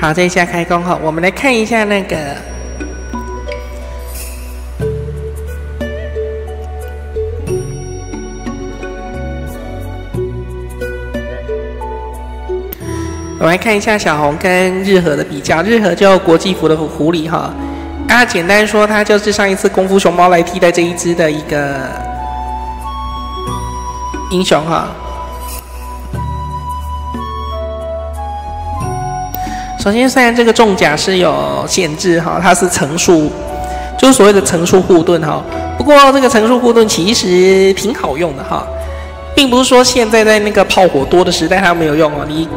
好，这一下开工后，我们来看一下那个。我们来看一下小红跟日和的比较，日和就国际服的狐狸哈，简单说，它就是上一次功夫熊猫来替代这一只的一个英雄哈。首先，虽然这个重甲是有限制哈，它是层数，就是所谓的层数护盾哈。不过这个层数护盾其实挺好用的哈，并不是说现在在那个炮火多的时代它没有用哦。你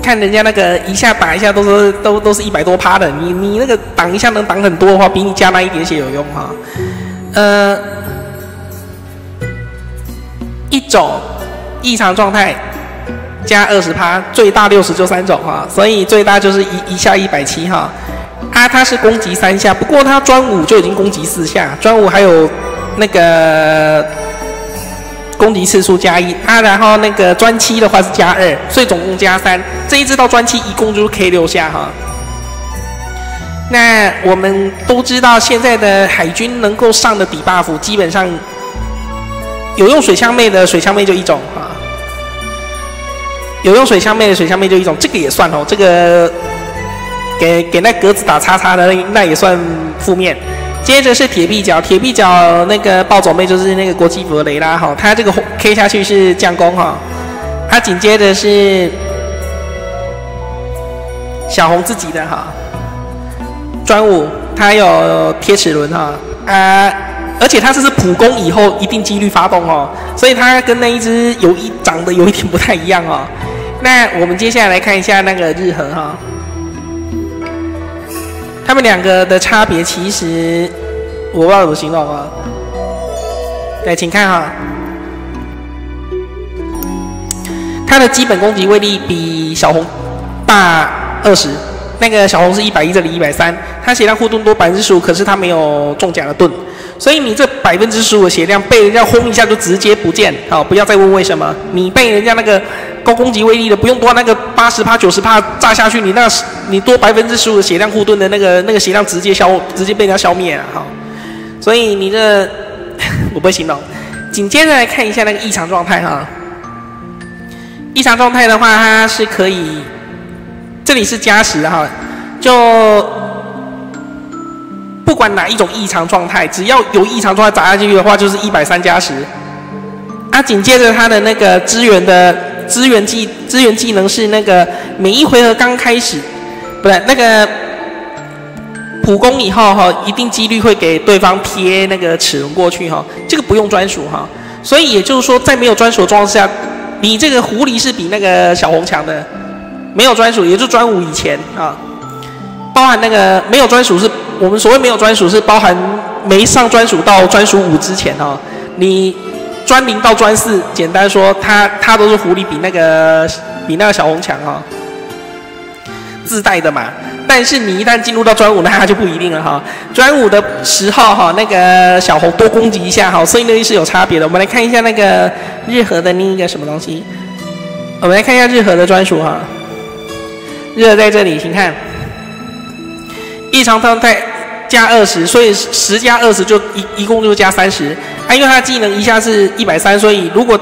看人家那个一下打一下都是100多%的，你那个挡一下能挡很多的话，比你加那一点血有用哈。一种异常状态加20%，最大60就3种哈，所以最大就是一下170哈。它是攻击3下，不过它专武就已经攻击4下，专武还有那个攻击次数加1，然后那个专7的话是加2，所以总共加3。这一只到专7一共就是 K6下哈。那我们都知道，现在的海军能够上的底 buff， 基本上有用水枪妹的水枪妹就一种哈，有用水枪妹的水枪妹就一种，这个也算哦，这个给那格子打叉叉的那也算负面。接着是铁臂角，铁臂角那个暴走妹就是那个国际服的雷拉哈，它这个 K 下去是降攻哈。它紧接着是小红自己的哈，专武它有贴齿轮哈而且它这是普攻以后一定几率发动哦，所以它跟那一只长得有一点不太一样哦。那我们接下来看一下那个日和哈。他们两个的差别其实我不知道怎么形容啊。对，请看哈，它的基本攻击威力比小红大20，那个小红是110，这里130，它血量护盾多15%，可是它没有重甲的盾，所以你这15%的血量被人家轰一下就直接不见，好，不要再问为什么，你被人家那个高攻击威力的不用多那个80%、90%炸下去，你多15%的血量护盾的那个血量直接被人家消灭了哈。所以你这我不会形容。紧接着来看一下那个异常状态哈。异常状态的话，它是可以，这里是加10哈，就不管哪一种异常状态，只要有异常状态砸下去的话，就是130加10。紧接着它的那个支援技能是那个每一回合刚开始，不对，那个普攻以后哈，一定几率会给对方贴那个齿轮过去哈，这个不用专属哈。所以也就是说，在没有专属的状况下，你这个狐狸是比那个小红强的。没有专属，也就专武以前啊，包含那个没有专属是我们所谓没有专属是包含没上专属到专属5之前哈，你专0到专4，简单说它都是狐狸比那个小红强哈，自带的嘛。但是你一旦进入到专武，那它就不一定了哈。专武的时候哈，那个小红多攻击一下哈，所以那是有差别的。我们来看一下那个日和的另一个什么东西，我们来看一下日和的专属哈。日和在这里，请看，异常状态加20，所以10加20就一共就加30。因为它的技能一下是130，所以如果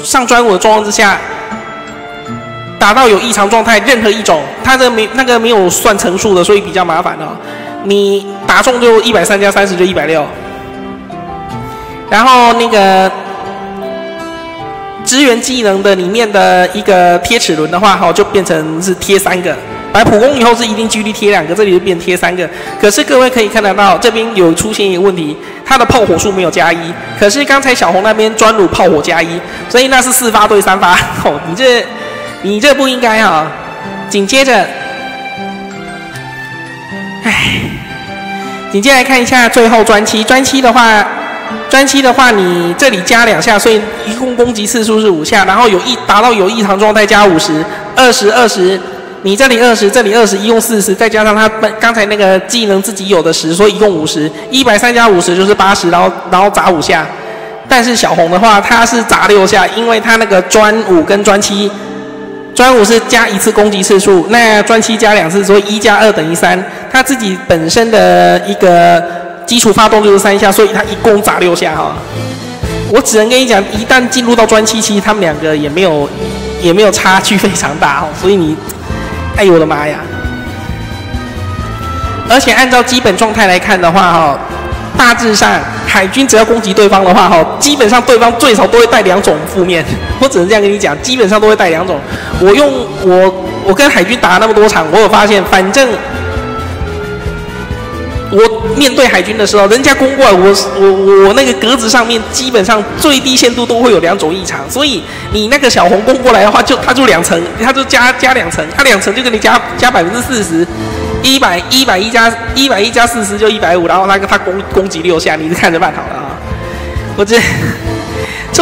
上专武的状况之下，打到有异常状态，任何一种，它的没有算层数的，所以比较麻烦哦。你打中就130加30就160，然后那个支援技能的里面的一个贴齿轮的话，就变成是贴3个。本来普攻以后是一定几率贴2个，这里就变贴3个。可是各位可以看得到，这边有出现一个问题，它的炮火数没有加1，可是刚才小红那边专鲁炮火加1，所以那是4发对3发。你这不应该哈。紧接着，紧接着来看一下最后专7。专7的话，你这里加2下，所以一共攻击次数是5下，然后达到有异常状态加50，20，你这里20，这里20，一共40，再加上他刚才那个技能自己有的10，所以一共50，130加50就是80，然后砸5下。但是小红的话，它是砸6下，因为它那个专5跟专7专武是加1次攻击次数，那专7加2次，所以1加2等于3。它自己本身的一个基础发动就是3下，所以它一攻砸6下哈。我只能跟你讲，一旦进入到专7，其实他们两个也没有差距非常大哈。所以你，哎呦我的妈呀！而且按照基本状态来看的话哈，大致上海军只要攻击对方的话哈，基本上对方最少都会带2种负面。我只能这样跟你讲，基本上都会带2种。我跟海军打了那么多场，我有发现，反正我面对海军的时候，人家攻过来，我那个格子上面基本上最低限度都会有2种异常，所以你那个小红攻过来的话，它就2层，它就加2层，它2层就跟你加40%，100加40就150，然后它攻击6下，你是看着办好了啊！我这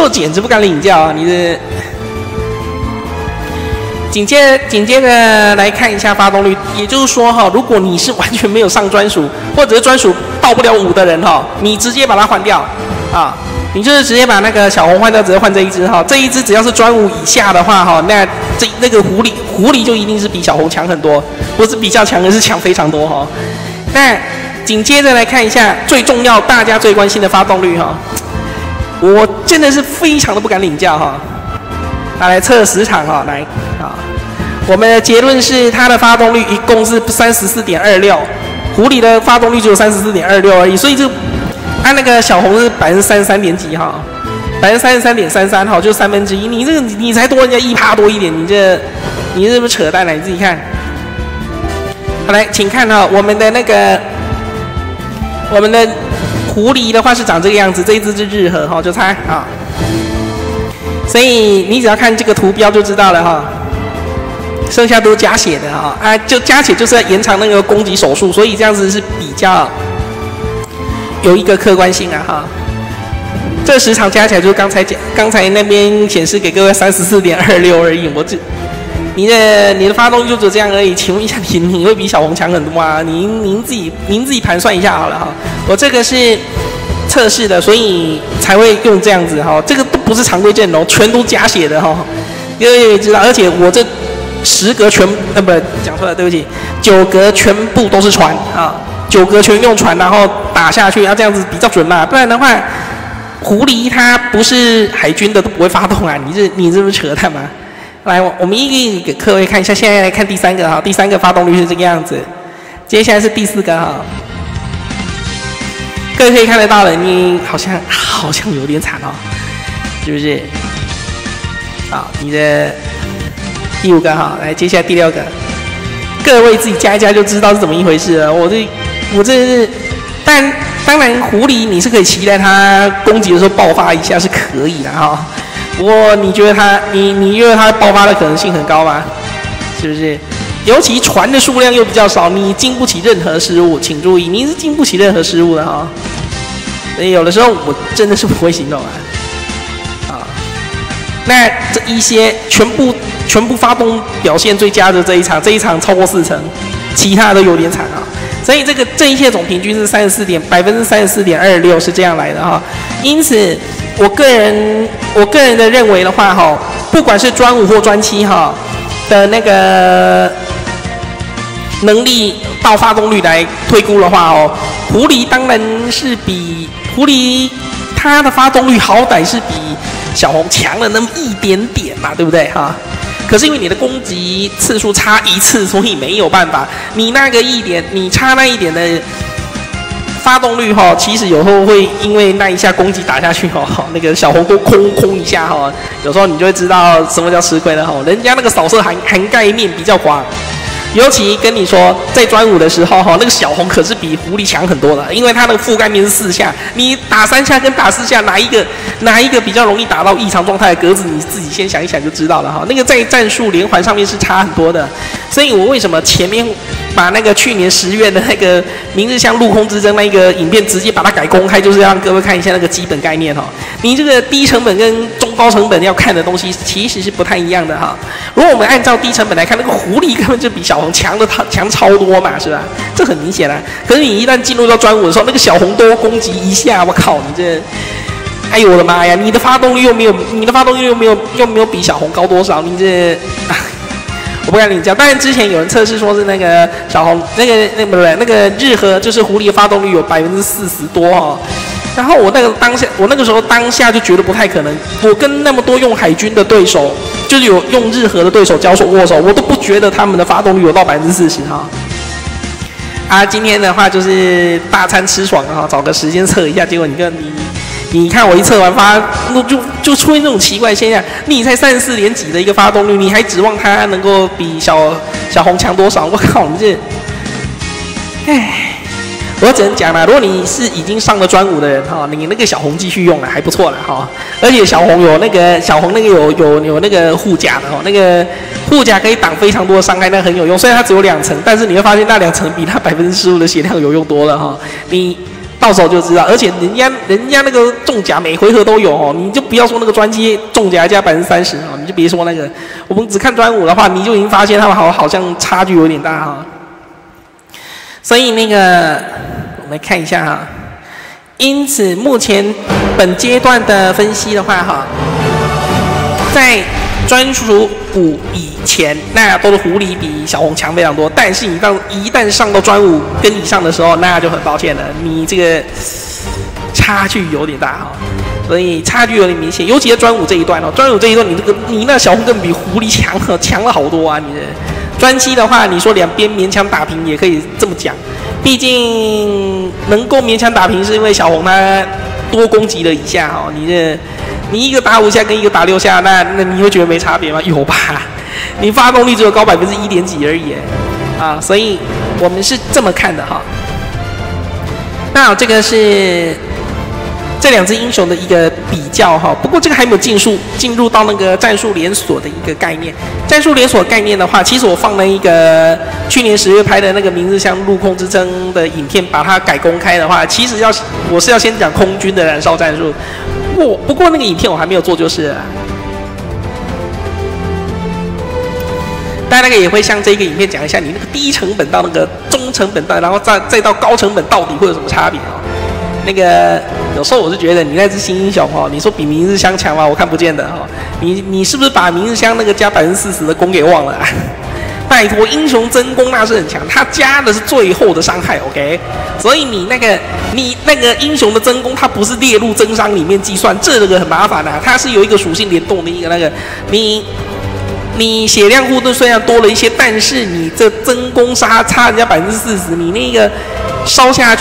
简直不敢领教啊！你这。紧接着来看一下发动率，也就是说哈，如果你是完全没有上专属，或者是专属到不了5的人哈，你直接把它换掉啊，你就是直接把那个小红换掉，直接换这一只哈，这一只只要是专武以下的话哈，那个狐狸就一定是比小红强很多，不是比较强，而是强非常多哈。那紧接着来看一下最重要、大家最关心的发动率哈，我真的是非常的不敢领教哈。来测10场哈，来啊，我们的结论是它的发动率一共是34.26，狐狸的发动率只有34.26而已，所以就按那个小红是33%点几哈，33.33哈，就1/3，你才多人家1%多一点，你是不是扯淡了？你自己看。好，来，请看哈，我们的狐狸的话是长这个样子，这一只是日和哈，就猜啊。所以你只要看这个图标就知道了哈，剩下都是加血的哈，就加血就是要延长那个攻击手速，所以这样子是比较有一个客观性啊哈。这10场加起来就是刚才那边显示给各位34.26而已，你的发动就只有这样而已。请问一下你会比小红强很多吗？您自己盘算一下好了哈。我这个是测试的，所以才会用这样子哈。这个都不是常规阵容，全都加血的哈。各位也知道，而且我这10格不讲错了，对不起，9格全部都是船啊，9格全用船，然后打下去，这样子比较准嘛。不然的话，狐狸它不是海军的都不会发动啊。你这不是扯淡吗？来，我们一个给各位看一下，现在来看第3个哈，第3个发动率是这个样子，接下来是第4个哈。各位可以看得到了，你好像有点惨哦，是不是？好，你的第5个哈，来，接下来第6个，各位自己加一加就知道是怎么一回事了。我这是，当然狐狸你是可以期待它攻击的时候爆发一下是可以的哈。不过你觉得你觉得它爆发的可能性很高吗？是不是？尤其船的数量又比较少，你经不起任何失误，请注意，你是经不起任何失误的哈。所以有的时候我真的是不会行动啊。那这一些全部发动表现最佳的这一场超过4成，其他都有点惨啊。所以这一切总平均是34.26%是这样来的哈。因此，我个人的认为的话哈，不管是专5或专7哈的那个能力到发动率来推估的话哦，狐狸当然是比狐狸它的发动率好歹是比小红强了那么一点点嘛，对不对哈？可是因为你的攻击次数差1次，所以没有办法。你差那一点的发动率哈，其实有时候会因为那一下攻击打下去哈，那个小红都空一下哈，有时候你就会知道什么叫吃亏了哈。人家那个扫射涵盖面比较广。尤其跟你说，在专5的时候哈，那个小红可是比狐狸强很多的，因为它的覆盖面是4下，你打3下跟打4下哪一个比较容易打到异常状态的格子，你自己先想一想就知道了哈。那个在战术连环上面是差很多的，所以我为什么前面把那个去年10月的那个明日香陆空之争那个影片直接把它改公开，就是让各位看一下那个基本概念哈。你这个低成本跟中高成本要看的东西其实是不太一样的哈。如果我们按照低成本来看，那个狐狸根本就比小红强超多嘛，是吧？这很明显啊。可是你一旦进入到专5的时候，那个小红多攻击一下，我靠，你这，哎呦我的妈呀！你的发动率又没有比小红高多少，你这，我不敢领教。当然之前有人测试说是那个小红那个日和就是狐狸的发动率有40%多哦。然后我那个时候当下就觉得不太可能。我跟那么多用海军的对手，就是有用日和的对手交手握手，我都不觉得他们的发动率有到40%哈。今天的话就是大餐吃爽了哈，找个时间测一下，结果你看我一测完就出现这种奇怪现象，你才34点几的一个发动率，你还指望它能够比小红强多少？我靠，你这，我只能讲啦，如果你是已经上了专武的人哈，你那个小红继续用了还不错了哈，而且小红有那个有那个护甲的哈，那个护甲可以挡非常多的伤害，那很有用。虽然它只有2层，但是你会发现那2层比它15%的血量有用多了哈，你到时候就知道。而且人家那个重甲每回合都有哦，你就不要说那个专机重甲加30%哦，你就别说那个，我们只看专武的话，你就已经发现他们好像差距有点大哈。所以那个我们来看一下哈，因此目前本阶段的分析的话哈，在专属武以前，那都是狐狸比小红强非常多。但是你一旦上到专武跟以上的时候，那就很抱歉了，你这个差距有点大哈。所以差距有点明显，尤其在专武这一段哦，专武这一段你那小红更比狐狸强了好多啊！你的专七的话，你说两边勉强打平也可以这么讲，毕竟能够勉强打平是因为小红它多攻击了一下哈，你一个打5下跟一个打6下，那你会觉得没差别吗？有吧？你发动率只有高1点几而已啊，所以我们是这么看的哈。那这个是这2只英雄的一个比较哈，不过这个还没有进入到那个战术连锁的一个概念。战术连锁概念的话，其实我放了一个去年10月拍的那个明日香陆空之争的影片，把它改公开的话，其实我是要先讲空军的燃烧战术。不过那个影片我还没有做就是了。大家那个也会像这个影片讲一下，你那个低成本到那个中成本到，然后再到高成本到底会有什么差别啊？那个有时候我是觉得你那只新英雄哦，你说比明日香强吗？我看不见的哦。你是不是把明日香那个加40%的攻给忘了啊？拜托，英雄真攻那是很强，他加的是最后的伤害 ，OK？ 所以你那个英雄的真攻，它不是列入增伤里面计算，这个很麻烦啊。它是有一个属性联动的一个那个，你血量护盾虽然多了一些，但是你这真攻差人家40%，你那个烧下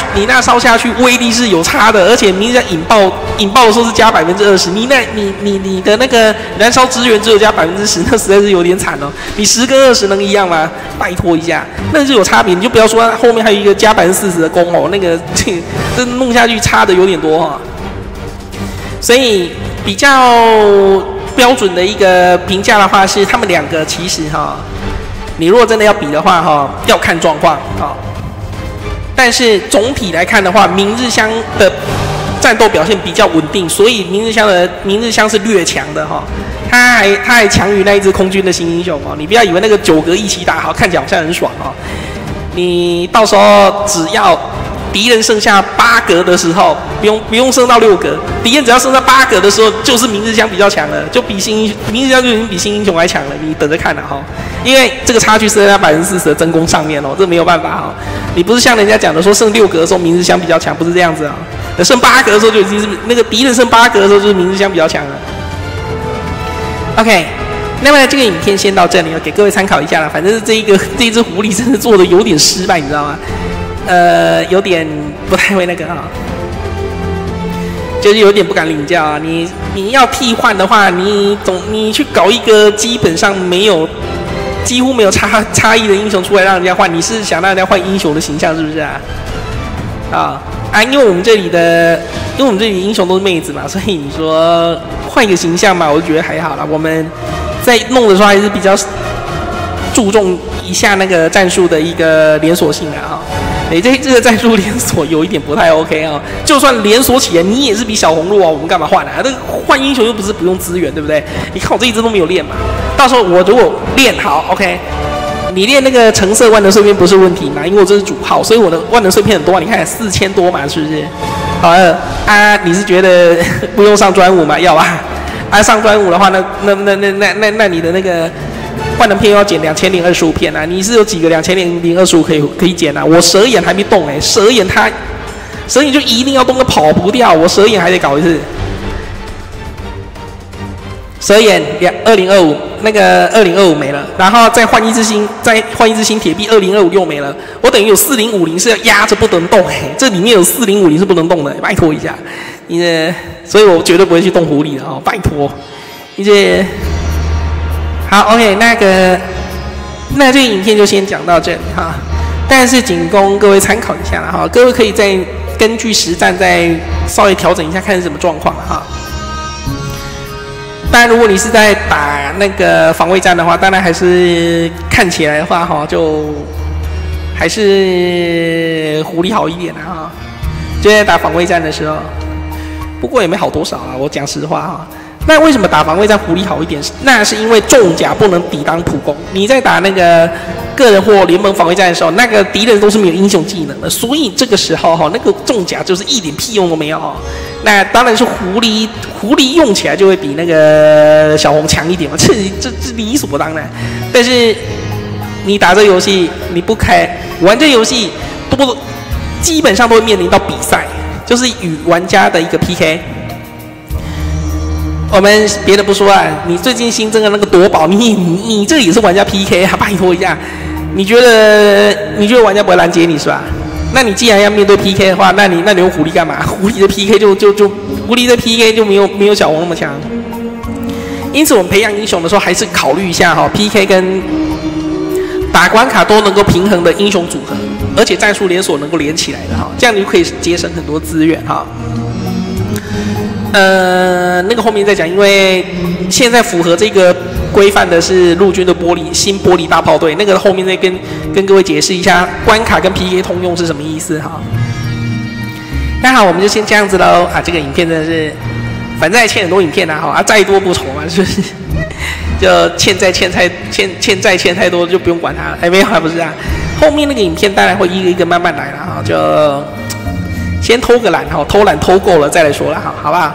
去威力是有差的，而且明日香引爆的时候是加20%，你的那个燃烧资源只有加10%，那实在是有点惨哦。你10跟20能一样吗？拜托一下，那是有差别，你就不要说后面还有一个加40%的攻哦，那个这弄下去差的有点多哈。所以比较标准的一个评价的话是，他们2个其实哈，你如果真的要比的话哈，要看状况啊。但是总体来看的话，明日香的战斗表现比较稳定，所以明日香是略强的哈。他还强于那一只空军的新英雄哦。你不要以为那个9格一起打好，看起来好像很爽哦。你到时候只要敌人剩下8格的时候，不用升到6格，敌人只要剩下8格的时候，就是明日香比较强了，就比明日香就已经比新英雄还强了。你等着看了哈，因为这个差距是在40%的真攻上面哦，这没有办法哈。你不是像人家讲的说剩6格的时候明日香比较强，不是这样子啊。剩8格的时候就已经是那个敌人剩8格的时候就是明日香比较强了。OK， 那么这个影片先到这里了，给各位参考一下啦。反正这一只狐狸真的做的有点失败，你知道吗？有点不太会那个哈，就是有点不敢领教啊。你要替换的话，你去搞一个基本上几乎没有差异的英雄出来让人家换，你是想让人家换英雄的形象是不是啊？因为我们这里英雄都是妹子嘛，所以你说换一个形象嘛，我就觉得还好啦。我们在弄的时候还是比较注重一下那个战术的一个连锁性的哈。这个战术连锁有一点不太 OK 啊。就算连锁起来，你也是比小红弱啊，我们干嘛换啊？这个换英雄又不是不用资源，对不对？你看我这一只都没有练嘛，到时候我如果练好 OK。你练那个橙色万能碎片不是问题嘛？因为我这是主号，所以我的万能碎片很多啊。你看4000多嘛，是不是？好你是觉得不用上专武吗？要啊。上专武的话，那你的那个万能片又要减2025片啊，你是有几个2025可以减啊？我蛇眼还没动哎，蛇眼就一定要动，跑不掉，我蛇眼还得搞一次。蛇眼2025那个2025没了，然后再换一只新铁币2025又没了，我等于有4050是要压着不能动这里面有4050是不能动的，拜托一下，所以我绝对不会去动狐狸的哦，拜托，好 ，OK， 那这个影片就先讲到这里哈，但是仅供各位参考一下了哈，各位可以再根据实战再稍微调整一下，看是什么状况了哈。当然，如果你是在打那个防卫战的话，当然还是看起来的话哈，就还是狐狸好一点的哈。就在打防卫战的时候，不过也没好多少啊，我讲实话哈。那为什么打防卫战狐狸好一点？那是因为重甲不能抵挡普攻。你在打那个个人或联盟防卫战的时候，那个敌人都是没有英雄技能的，所以这个时候哈，那个重甲就是一点屁用都没有。那当然是狐狸用起来就会比那个小红强一点嘛，这理所当然。但是你打这游戏，你不玩这游戏基本上都会面临到比赛，就是与玩家的一个 PK。我们别的不说啊，你最近新增的那个夺宝，你这也是玩家 PK 啊，拜托一下，你觉得玩家不会拦截你是吧？那你既然要面对 PK 的话，那你用狐狸干嘛？狐狸的 PK 就没有小红那么强。因此我们培养英雄的时候，还是考虑一下哈 ，PK 跟打关卡都能够平衡的英雄组合，而且战术连锁能够连起来的哈，这样你就可以节省很多资源哈。那个后面再讲，因为现在符合这个规范的是陆军的新玻璃大炮队，那个后面再跟各位解释一下关卡跟 PK 通用是什么意思哈。那好，我们就先这样子喽啊，这个影片真的是，反正还欠很多影片啊，啊再多不愁嘛，就是就欠太多就不用管它了，没有啊，不是啊，后面那个影片当然会一个一个慢慢来了哈，就。先偷个懒哈，偷懒偷够了再来说了哈，好不好？